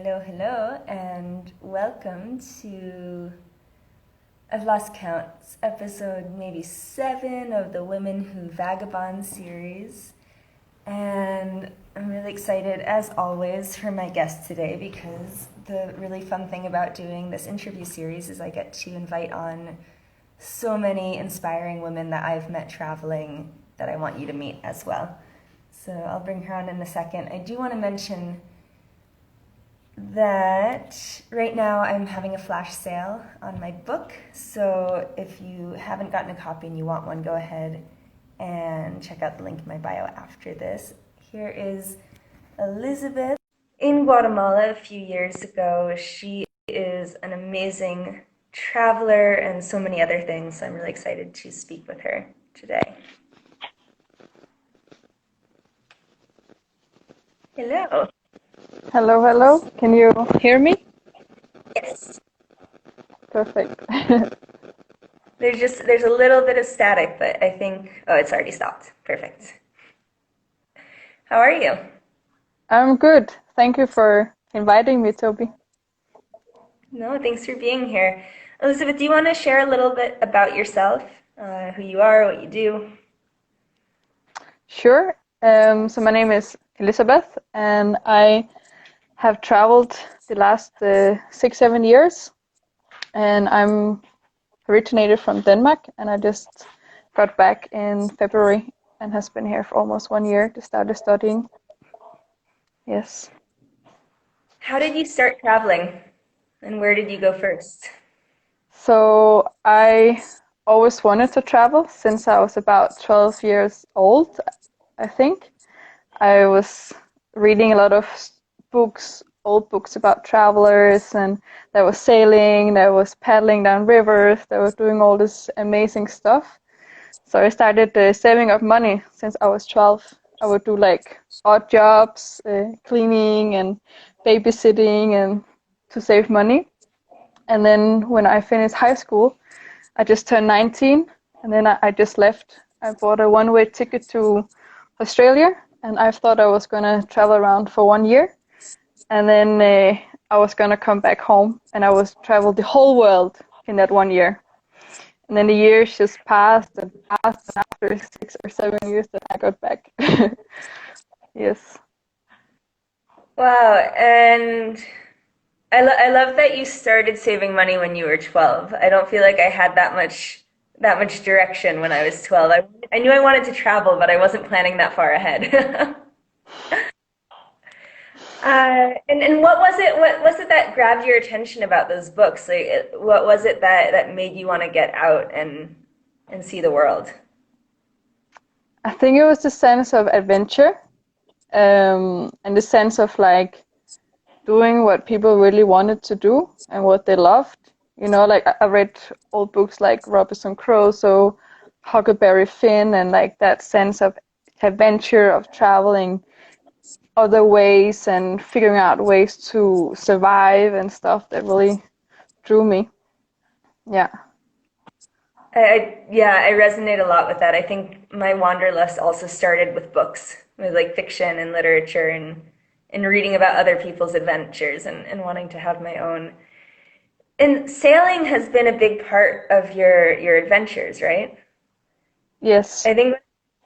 Hello, hello, and welcome to, I've lost count, episode maybe 7 of the Womxn Who Vagabond series. And I'm really excited, as always, for my guest today because the really fun thing about doing this interview series is I get to invite on so many inspiring women that I've met traveling that I want you to meet as well. So I'll bring her on in a second. I do want to mention that right now I'm having a flash sale on my book, so if you haven't gotten a copy and you want one, go ahead and check out the link in my bio after this. Here is Elisabeth in Guatemala a few years ago. She is an amazing traveler and so many other things, so I'm really excited to speak with her today. Hello. Hello, hello. Can you hear me? Yes. Perfect. There's a little bit of static, but I think, oh, it's already stopped. Perfect. How are you? I'm good. Thank you for inviting me, Toby. No, thanks for being here. Elisabeth, do you want to share a little bit about yourself, who you are, what you do? Sure. So my name is Elisabeth, and I have traveled the last 6, 7 years, and I'm originated from Denmark, and I just got back in February and has been here for almost 1 year to start studying. Yes. How did you start traveling, and where did you go first? So I always wanted to travel since I was about 12 years old, I think. I was reading a lot of books, old books about travelers, and there was sailing, there was paddling down rivers, there was doing all this amazing stuff. So I started saving up money since I was 12. I would do like odd jobs, cleaning and babysitting, and to save money. And then when I finished high school, I just turned 19, and then I just left. I bought a one-way ticket to Australia, and I thought I was going to travel around for 1 year. And then I was going to come back home, and I was travel the whole world in that 1 year. And then the years just passed and passed, and after 6 or 7 years, then I got back. Yes. Wow, and I love that you started saving money when you were 12. I don't feel like I had that much direction when I was 12. I knew I wanted to travel, but I wasn't planning that far ahead. And what was it? What was it that grabbed your attention about those books? Like, what was it that made you want to get out and see the world? I think it was the sense of adventure, and the sense of like doing what people really wanted to do and what they loved. You know, like I read old books like Robinson Crusoe, Huckleberry Finn, and like that sense of adventure of traveling other ways and figuring out ways to survive and stuff that really drew me. Yeah. Yeah, I resonate a lot with that. I think my wanderlust also started with books, with like fiction and literature and reading about other people's adventures and wanting to have my own. And sailing has been a big part of your adventures, right? Yes. I think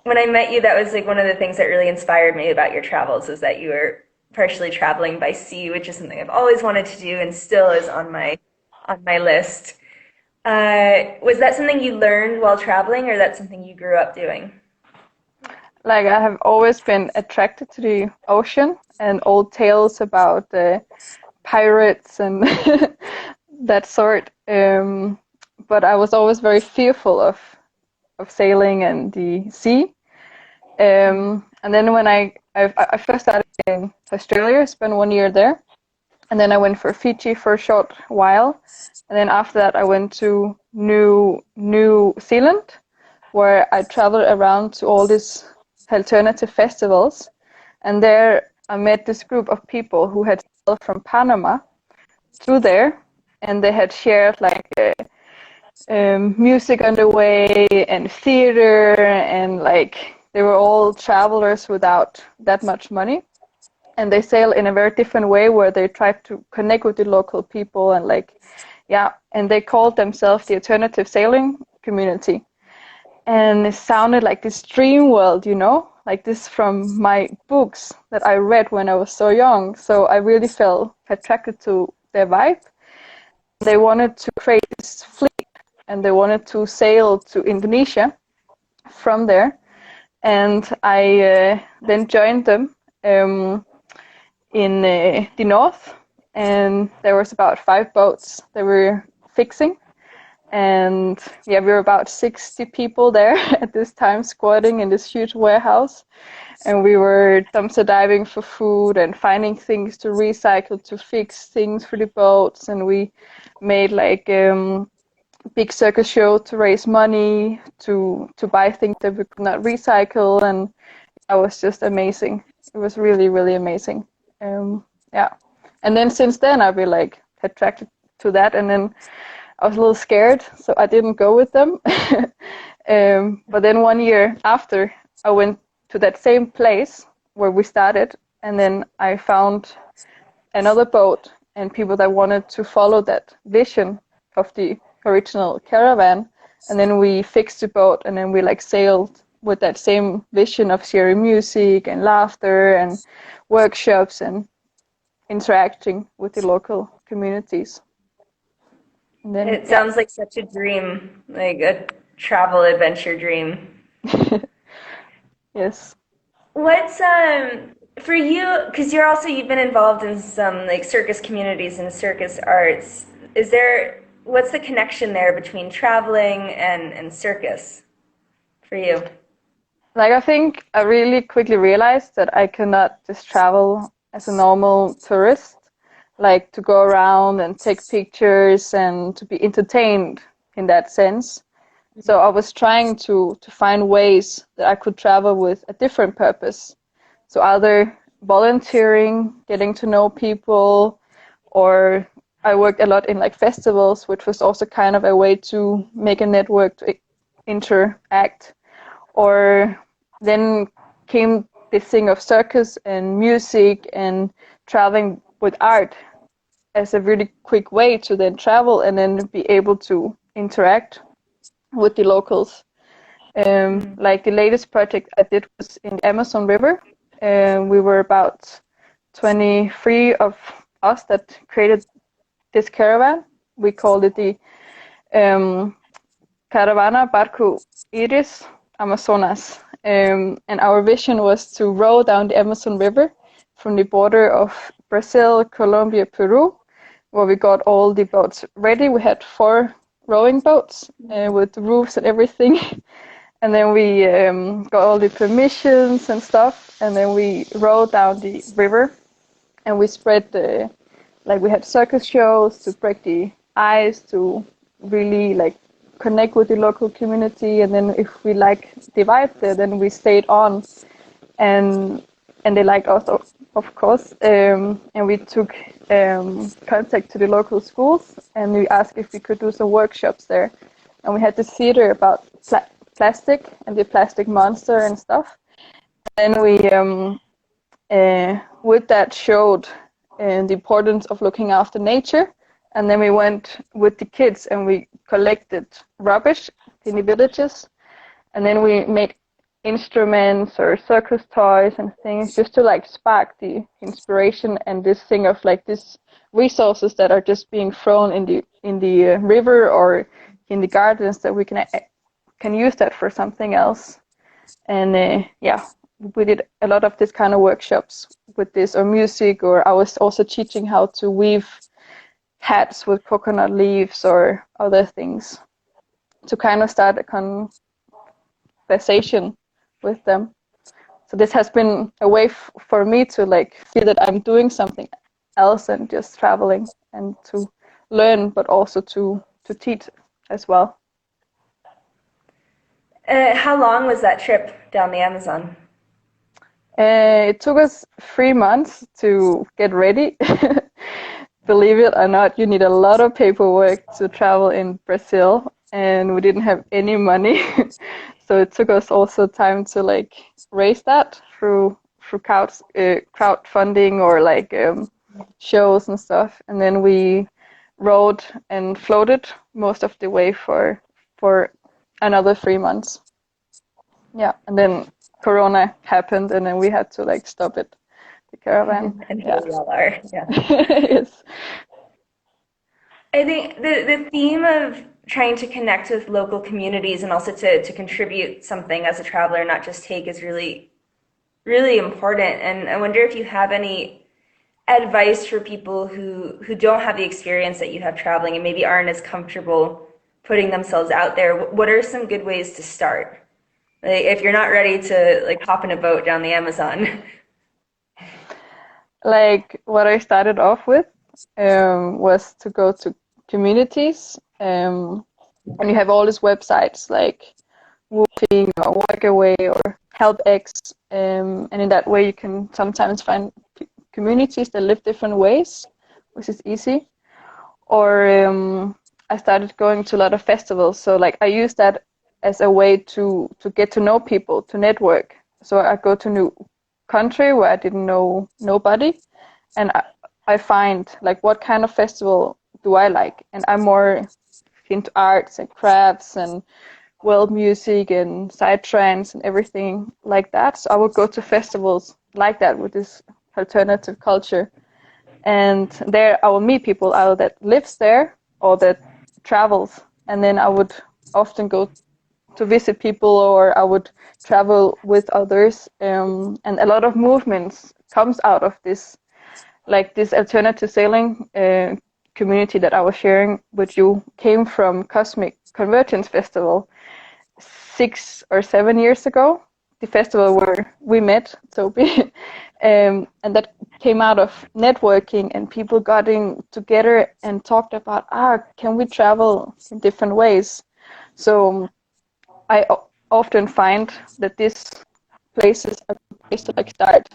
when I met you, that was like one of the things that really inspired me about your travels is that you were partially traveling by sea, which is something I've always wanted to do and still is on my list. Was that something you learned while traveling, or that's something you grew up doing? Like I have always been attracted to the ocean and old tales about pirates and that sort. But I was always very fearful of sailing and the sea. And then when I first started in Australia, spent 1 year there, and then I went for Fiji for a short while, and then after that I went to New Zealand, where I traveled around to all these alternative festivals, and there I met this group of people who had sailed from Panama to there, and they had shared like music on the way and theater, and like they were all travelers without that much money. and they sail in a very different way where they try to connect with the local people and and they called themselves the alternative sailing community. And it sounded like this dream world, like this from my books that I read when I was so young. So I really felt attracted to their vibe. They wanted to create this fleet and they wanted to sail to Indonesia from there. And I then joined them in the north, and there was about 5 boats they were fixing. And we were about 60 people there at this time, squatting in this huge warehouse. And we were dumpster diving for food and finding things to recycle, to fix things for the boats. And we made like big circus show to raise money, to buy things that we could not recycle. And that was just amazing. It was really, really amazing. And then since then I've been like attracted to that. And then I was a little scared, so I didn't go with them. But then 1 year after, I went to that same place where we started, and then I found another boat and people that wanted to follow that vision of the original caravan. And then we fixed the boat, and then we like sailed with that same vision of sharing music and laughter and workshops and interacting with the local communities. Then, it sounds like such a dream, like a travel adventure dream. Yes. What's for you? Because you've been involved in some like circus communities and circus arts. What's the connection there between traveling and circus for you? Like, I think I really quickly realized that I cannot just travel as a normal tourist, like to go around and take pictures and to be entertained in that sense. So I was trying to find ways that I could travel with a different purpose. So either volunteering, getting to know people, or I worked a lot in like festivals, which was also kind of a way to make a network to interact. Or then came this thing of circus and music and traveling with art as a really quick way to then travel and then be able to interact with the locals. Like the latest project I did was in the Amazon River. We were about 23 of us that created this caravan. We called it the Caravana Barco Iris Amazonas. And our vision was to row down the Amazon River from the border of Brazil, Colombia, Peru, where we got all the boats ready. We had 4 rowing boats with roofs and everything. And then we got all the permissions and stuff. And then we rowed down the river and we spread we had circus shows to break the ice, to really like connect with the local community. And then if we like the vibe there, then we stayed on, and they liked us, of course. And we took contact to the local schools, and we asked if we could do some workshops there. And we had this theater about plastic and the plastic monster and stuff. And we with that showed the importance of looking after nature. And then we went with the kids and we collected rubbish in the villages. And then we made instruments or circus toys and things just to like spark the inspiration and this thing of like these resources that are just being thrown in the river or in the gardens, that we can use that for something else. And we did a lot of this kind of workshops with this, or music, or I was also teaching how to weave hats with coconut leaves or other things to kind of start a conversation with them. So this has been a way for me to like feel that I'm doing something else than just traveling, and to learn, but also to teach as well. How long was that trip down the Amazon? It took us 3 months to get ready. Believe it or not, you need a lot of paperwork to travel in Brazil, and we didn't have any money. So it took us also time to like raise that through through crowdfunding or like shows and stuff, and then we rode and floated most of the way for another 3 months. Yeah, and then Corona happened, and then we had to like stop it, the caravan. And Yeah. here we all are. Yeah. Yes. I think the theme of trying to connect with local communities and also to contribute something as a traveler, not just take, is really, really important. And I wonder if you have any advice for people who don't have the experience that you have traveling and maybe aren't as comfortable putting themselves out there. What are some good ways to start? Like, if you're not ready to like hop in a boat down the Amazon. Like what I started off with was to go to communities, and you have all these websites like Woofing or Workaway or HelpX, and in that way you can sometimes find communities that live different ways, which is easy. Or I started going to a lot of festivals, so like I use that as a way to get to know people, to network. So I go to new country where I didn't know nobody, and I find like what kind of festival do I like, and I'm more into arts and crafts and world music and psytrance and everything like that. So I would go to festivals like that with this alternative culture, and there I will meet people either that lives there or that travels, and then I would often go to visit people, or I would travel with others, and a lot of movements comes out of this, like this alternative sailing community that I was sharing with you came from Cosmic Convergence Festival 6 or 7 years ago, the festival where we met, Toby, and that came out of networking, and people getting together and talked about, can we travel in different ways? So I often find that these places are a place to like start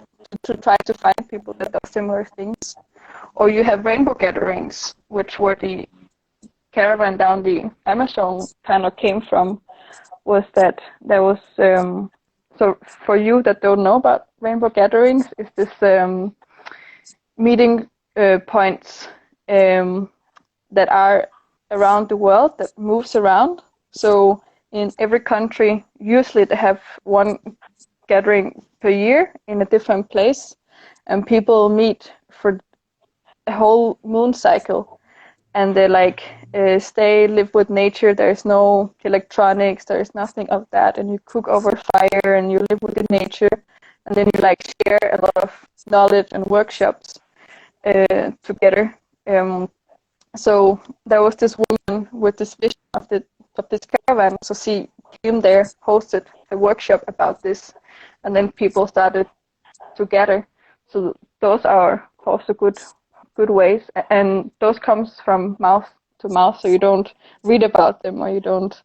to try to find people that do similar things. Or you have rainbow gatherings, which were the caravan down the Amazon kind of came from. Was that there was so for you that don't know about rainbow gatherings, is this meeting points that are around the world that moves around. So in every country, usually they have one gathering per year in a different place, and people meet for a whole moon cycle, and they like stay, live with nature. There's no electronics, there's nothing of that, and you cook over fire and you live with the nature, and then you like share a lot of knowledge and workshops together. So there was this woman with this vision of this caravan. So she came there, hosted a workshop about this, and then people started to gather. So those are also good ways, and those comes from mouth to mouth. So you don't read about them, or you don't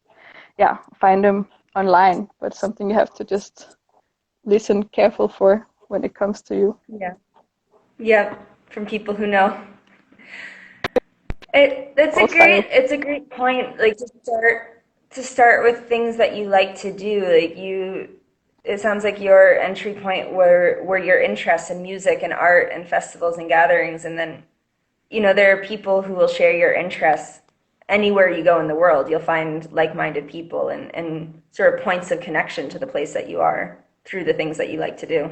find them online, but something you have to just listen careful for when it comes to you. Yeah, from people who know. It's a great point. Like to start with things that you like to do. It sounds like your entry point were your interests in music and art and festivals and gatherings, and then there are people who will share your interests anywhere you go in the world. You'll find like-minded people and sort of points of connection to the place that you are through the things that you like to do.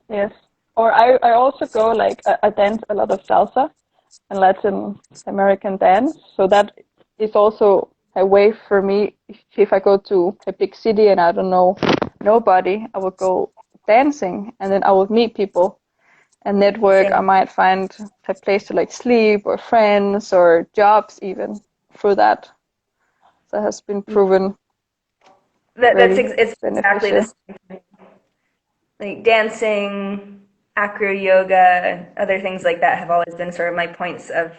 Yes. Or I also go, like, I dance a lot of salsa and Latin American dance. So that is also a way for me. If I go to a big city and I don't know nobody, I would go dancing, and then I would meet people and network. I might find a place to like sleep, or friends, or jobs even through that. So it has been proven It's exactly beneficial. the same thing. Like dancing, acro yoga, other things like that have always been sort of my points of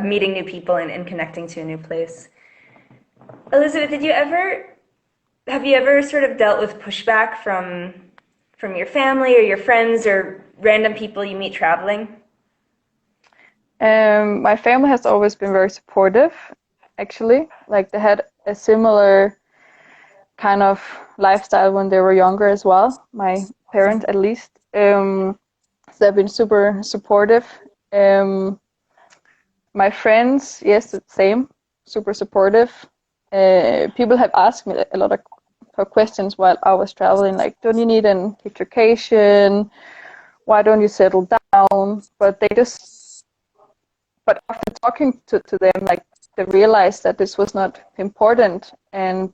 meeting new people and connecting to a new place. Elisabeth, have you ever sort of dealt with pushback from your family or your friends or random people you meet traveling? My family has always been very supportive, actually. Like they had a similar kind of lifestyle when they were younger as well. My parents at least. They've been super supportive. My friends, yes, the same, super supportive. People have asked me a lot of questions while I was traveling, like, don't you need an education? Why don't you settle down? But after talking to them, like, they realized that this was not important, and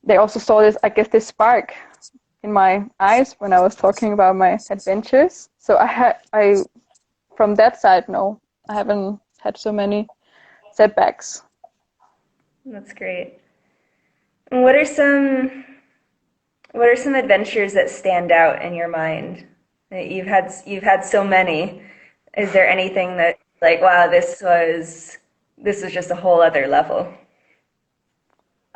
they also saw this, I guess, this spark in my eyes when I was talking about my adventures. So I from that side, no, I haven't had so many setbacks. That's great. And what are some adventures that stand out in your mind? That you've had so many. Is there anything that, like, wow, this was just a whole other level?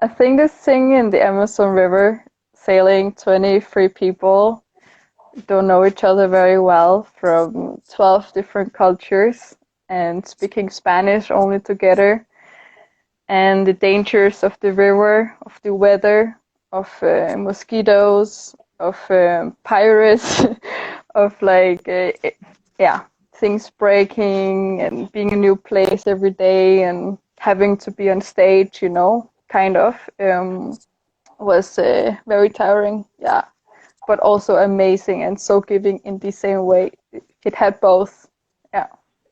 I think this thing in the Amazon River, sailing 23 people, don't know each other very well, from 12 different cultures and speaking Spanish only together, and the dangers of the river, of the weather, of mosquitoes, of pirates, of like, yeah, things breaking and being a new place every day and having to be on stage, kind of, was very tiring, yeah, but also amazing and so giving in the same way. It had both, yeah.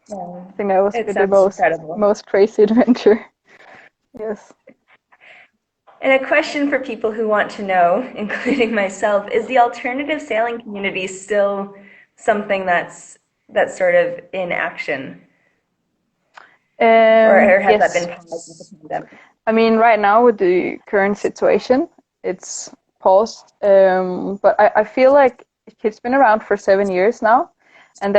Yeah. I think that was It the sounds incredible. most crazy adventure. Yes. And a question for people who want to know, including myself, is the alternative sailing community still something that's sort of in action, or has that Yes. been paused with the pandemic? I mean, right now with the current situation, it's paused. But I feel like it's been around for 7 years now, and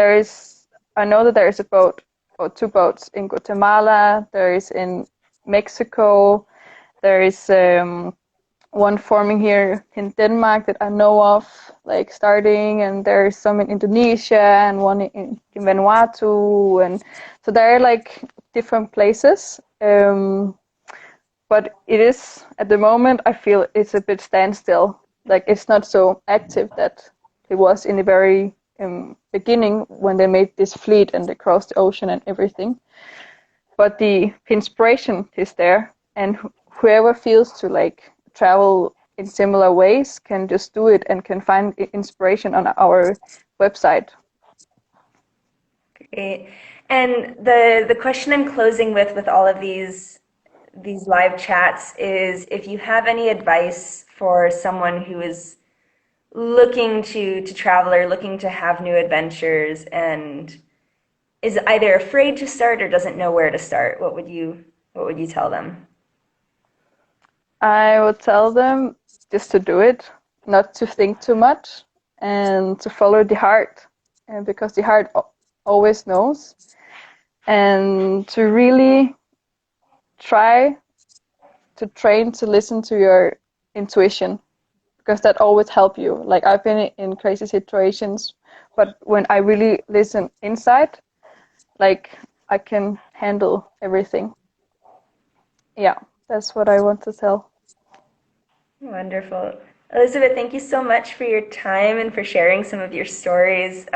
I know that there is a boat or two boats in Guatemala. There is in Mexico. There is one forming here in Denmark that I know of, like starting, and there's some in Indonesia and one in Vanuatu, and so there are like different places. But it is, at the moment, I feel it's a bit standstill. Like, it's not so active that it was in the very beginning when they made this fleet and they crossed the ocean and everything. But the inspiration is there, and whoever feels to like travel in similar ways can just do it and can find inspiration on our website. Great. And the question I'm closing with all of these live chats is, if you have any advice for someone who is looking to travel or looking to have new adventures and is either afraid to start or doesn't know where to start, what would you tell them? I would tell them just to do it, not to think too much, and to follow the heart, and because the heart always knows, and to really try to train to listen to your intuition, because that always help you. Like, I've been in crazy situations, but when I really listen inside, like, I can handle everything. Yeah, that's what I want to tell. Wonderful. Elisabeth, thank you so much for your time and for sharing some of your stories.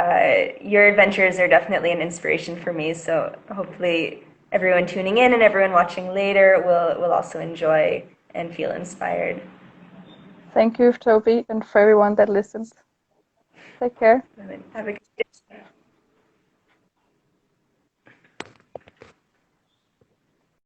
Your adventures are definitely an inspiration for me, so hopefully everyone tuning in and everyone watching later will also enjoy and feel inspired. Thank you, Toby, and for everyone that listens. Take care. Have a good day.